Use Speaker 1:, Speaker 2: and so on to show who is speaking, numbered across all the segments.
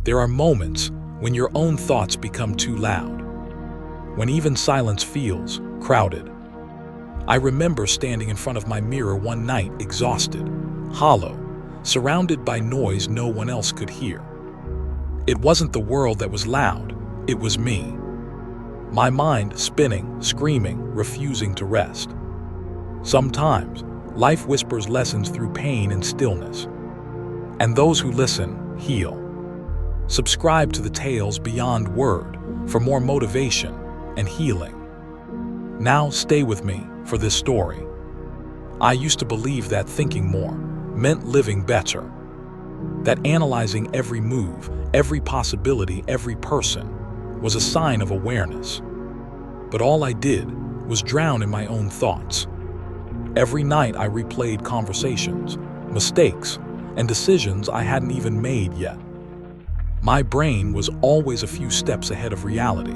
Speaker 1: There are moments when your own thoughts become too loud, when even silence feels crowded. I remember standing in front of my mirror one night, exhausted, hollow, surrounded by noise no one else could hear. It wasn't the world that was loud, it was me. My mind spinning, screaming, refusing to rest. Sometimes, life whispers lessons through pain and stillness. And those who listen, heal. Subscribe to the Tales Beyond Word for more motivation and healing. Now stay with me for this story. I used to believe that thinking more meant living better. That analyzing every move, every possibility, every person was a sign of awareness. But all I did was drown in my own thoughts. Every night I replayed conversations, mistakes, and decisions I hadn't even made yet. My brain was always a few steps ahead of reality,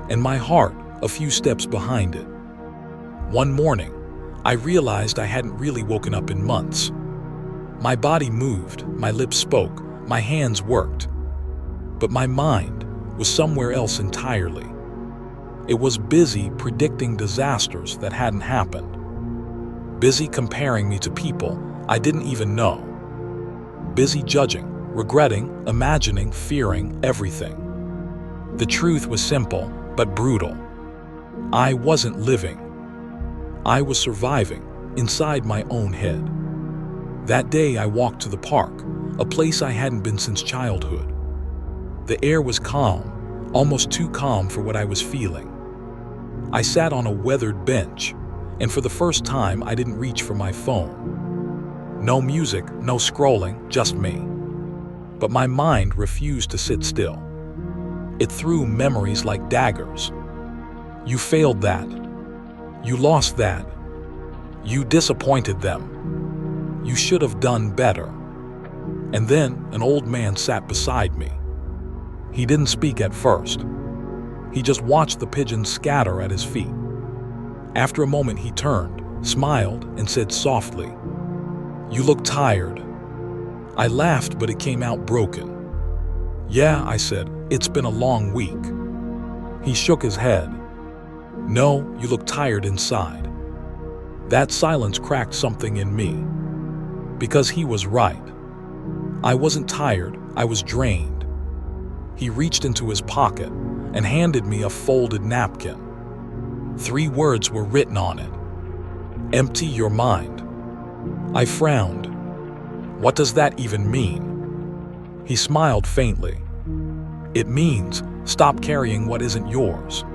Speaker 1: and my heart a few steps behind it. One morning, I realized I hadn't really woken up in months. My body moved, my lips spoke, my hands worked, but my mind was somewhere else entirely. It was busy predicting disasters that hadn't happened, busy comparing me to people I didn't even know, busy judging, regretting, imagining, fearing everything. The truth was simple but brutal. I wasn't living. I was surviving inside my own head. That day I walked to the park, a place I hadn't been since childhood. The air was calm, almost too calm for what I was feeling. I sat on a weathered bench, and for the first time I didn't reach for my phone. No music, no scrolling, just me. But my mind refused to sit still. It threw memories like daggers. You failed that. You lost that. You disappointed them. You should have done better. And then an old man sat beside me. He didn't speak at first. He just watched the pigeons scatter at his feet. After a moment he turned, smiled, and said softly, "You look tired." I laughed, but it came out broken. "Yeah," I said, "it's been a long week." He shook his head. "No, you look tired inside." That silence cracked something in me. Because he was right. I wasn't tired, I was drained. He reached into his pocket and handed me a folded napkin. 3 words were written on it. "Empty your mind." I frowned. What does that even mean? He smiled faintly. "It means stop carrying what isn't yours."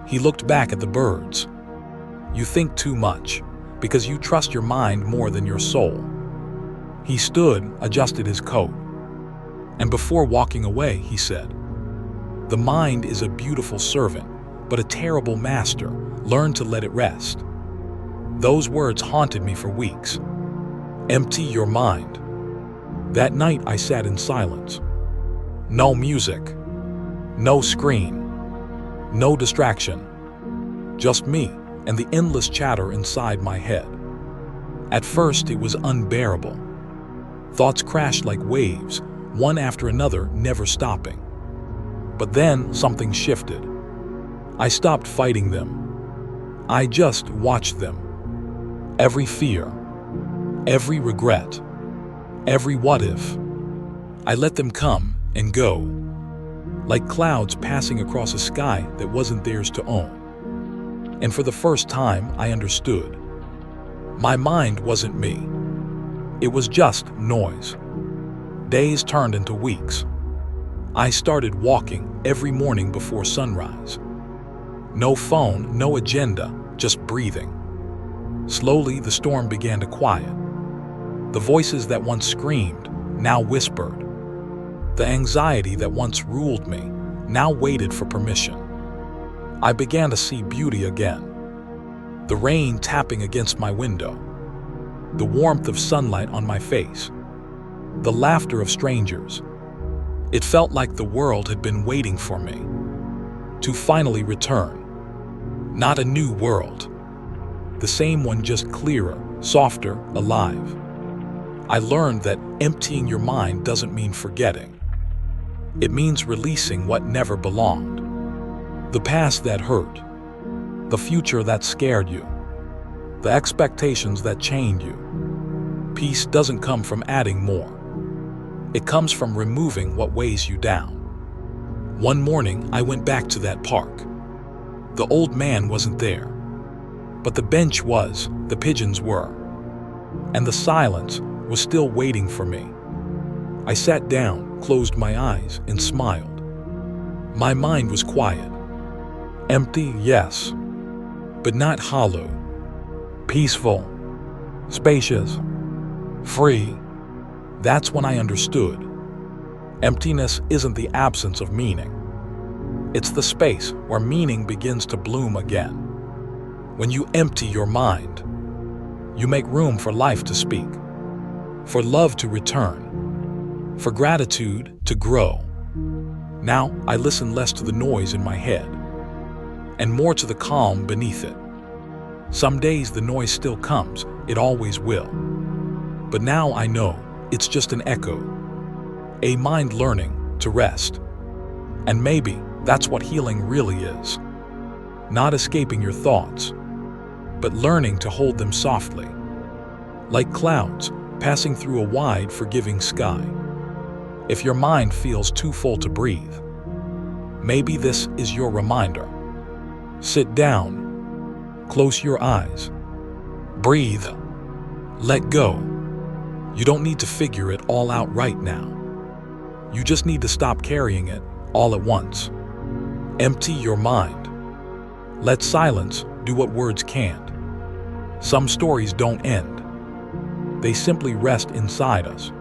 Speaker 1: He looked back at the birds. "You think too much because you trust your mind more than your soul." He stood, adjusted his coat, and before walking away, he said, "The mind is a beautiful servant, but a terrible master. Learn to let it rest." Those words haunted me for weeks. Empty your mind. That night I sat in silence. No music, no screen, no distraction. Just me and the endless chatter inside my head. At first it was unbearable. Thoughts crashed like waves, one after another, never stopping. But then something shifted. I stopped fighting them. I just watched them. Every fear, every regret, every what if. I let them come and go, like clouds passing across a sky that wasn't theirs to own. And for the first time, I understood. My mind wasn't me. It was just noise. Days turned into weeks. I started walking every morning before sunrise. No phone, no agenda, just breathing. Slowly, the storm began to quiet. The voices that once screamed now whispered. The anxiety that once ruled me now waited for permission. I began to see beauty again. The rain tapping against my window. The warmth of sunlight on my face. The laughter of strangers. It felt like the world had been waiting for me to finally return. Not a new world. The same one, just clearer, softer, alive. I learned that emptying your mind doesn't mean forgetting. It means releasing what never belonged. The past that hurt, the future that scared you, the expectations that chained you. Peace doesn't come from adding more. It comes from removing what weighs you down. One morning, I went back to that park. The old man wasn't there, but the bench was, the pigeons were, and the silence was still waiting for me. I sat down, closed my eyes, and smiled. My mind was quiet. Empty, yes, but not hollow. Peaceful, spacious, free. That's when I understood. Emptiness isn't the absence of meaning. It's the space where meaning begins to bloom again. When you empty your mind, you make room for life to speak, for love to return, for gratitude to grow. Now I listen less to the noise in my head and more to the calm beneath it. Some days the noise still comes, it always will. But now I know it's just an echo, a mind learning to rest. And maybe that's what healing really is. Not escaping your thoughts, but learning to hold them softly, like clouds passing through a wide, forgiving sky. If your mind feels too full to breathe, maybe this is your reminder. Sit down, close your eyes, breathe, let go. You don't need to figure it all out right now. You just need to stop carrying it all at once. Empty your mind. Let silence do what words can't. Some stories don't end. They simply rest inside us,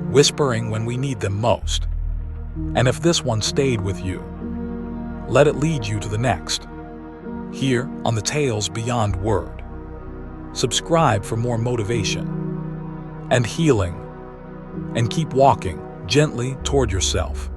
Speaker 1: whispering when we need them most. And if this one stayed with you, let it lead you to the next. Here on the Tales Beyond Word. Subscribe for more motivation and healing, and keep walking gently toward yourself.